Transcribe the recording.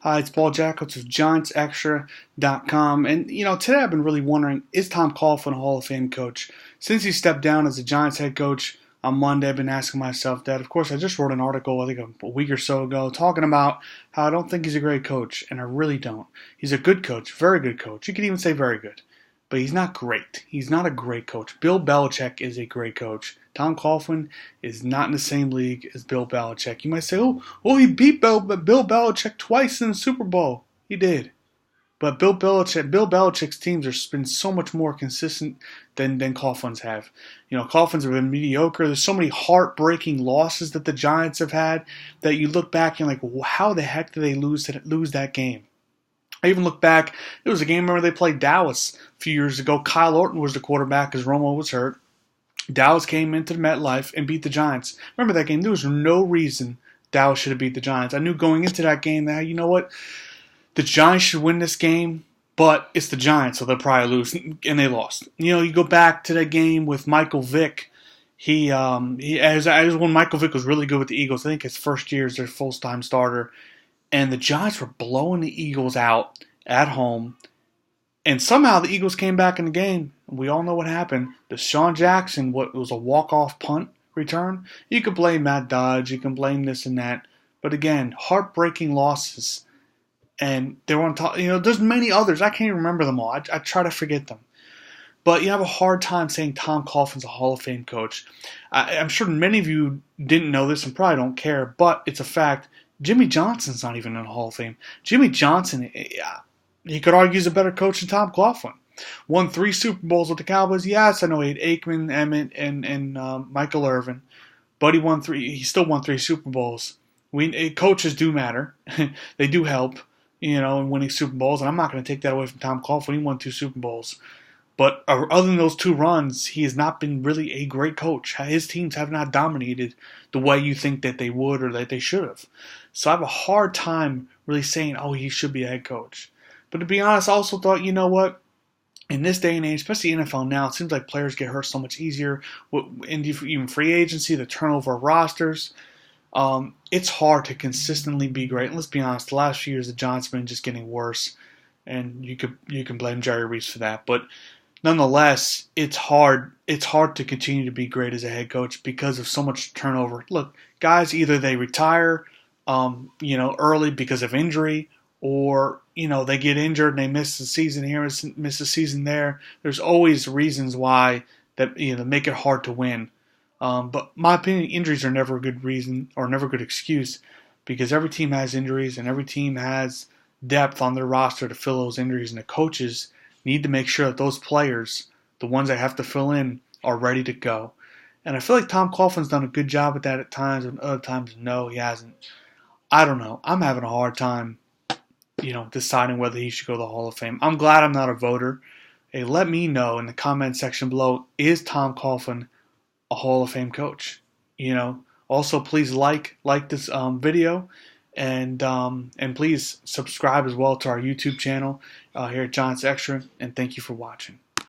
Hi, it's Paul Jacobs of GiantsExtra.com. And, today I've been really wondering, is Tom Coughlin a Hall of Fame coach? Since he stepped down as the Giants head coach on Monday, I've been asking myself that. Of course, I just wrote an article, I think a week or so ago, talking about how I don't think he's a great coach, and I really don't. He's a good coach, very good coach. You could even say very good. But he's not great. He's not a great coach. Bill Belichick is a great coach. Tom Coughlin is not in the same league as Bill Belichick. You might say, he beat Bill Belichick twice in the Super Bowl. He did. But Bill Belichick's teams have been so much more consistent than Coughlin's have. Coughlin's have been mediocre. There's so many heartbreaking losses that the Giants have had that you look back and how the heck did they lose that game? I even look back, it was a game, remember they played Dallas a few years ago. Kyle Orton was the quarterback because Romo was hurt. Dallas came into the MetLife and beat the Giants. Remember that game? There was no reason Dallas should have beat the Giants. I knew going into that game that, you know what, the Giants should win this game, but it's the Giants, so they'll probably lose, and they lost. You go back to that game with Michael Vick. As when Michael Vick was really good with the Eagles. I think his first year as their full-time starter. And the Giants were blowing the Eagles out at home. And somehow the Eagles came back in the game. We all know what happened. Deshaun Jackson, what was a walk-off punt return. You could blame Matt Dodge. You can blame this and that. But again, heartbreaking losses. And they were on top. There's many others. I can't even remember them all. I try to forget them. But you have a hard time saying Tom Coughlin's a Hall of Fame coach. I'm sure many of you didn't know this and probably don't care. But it's a fact. Jimmy Johnson's not even in the Hall of Fame. Jimmy Johnson, he could argue he's a better coach than Tom Coughlin. Won 3 Super Bowls with the Cowboys. Yes, I know he had Aikman, Emmett, and Michael Irvin, but he still won 3 Super Bowls. Coaches do matter. They do help, in winning Super Bowls, and I'm not going to take that away from Tom Coughlin. He won 2 Super Bowls. But other than those 2 runs, he has not been really a great coach. His teams have not dominated the way you think that they would or that they should have. So I have a hard time really saying, he should be a head coach. But to be honest, I also thought, you know what? In this day and age, especially NFL now, it seems like players get hurt so much easier. In even free agency, the turnover of rosters. It's hard to consistently be great. And let's be honest, the last few years, the Giants have been just getting worse. And you can blame Jerry Reese for that. But nonetheless, it's hard. It's hard to continue to be great as a head coach because of so much turnover. Look, guys, either they retire, early because of injury, or they get injured and they miss the season here, miss the season there. There's always reasons why that make it hard to win. But my opinion, injuries are never a good reason or never a good excuse because every team has injuries and every team has depth on their roster to fill those injuries, and the coaches need to make sure that those players, the ones that have to fill in, are ready to go. And I feel like Tom Coughlin's done a good job at that at times, and other times, no, he hasn't. I don't know. I'm having a hard time, deciding whether he should go to the Hall of Fame. I'm glad I'm not a voter. Hey, let me know in the comment section below, is Tom Coughlin a Hall of Fame coach? Also, please like this video. And please subscribe as well to our YouTube channel here at Giants Extra. And thank you for watching.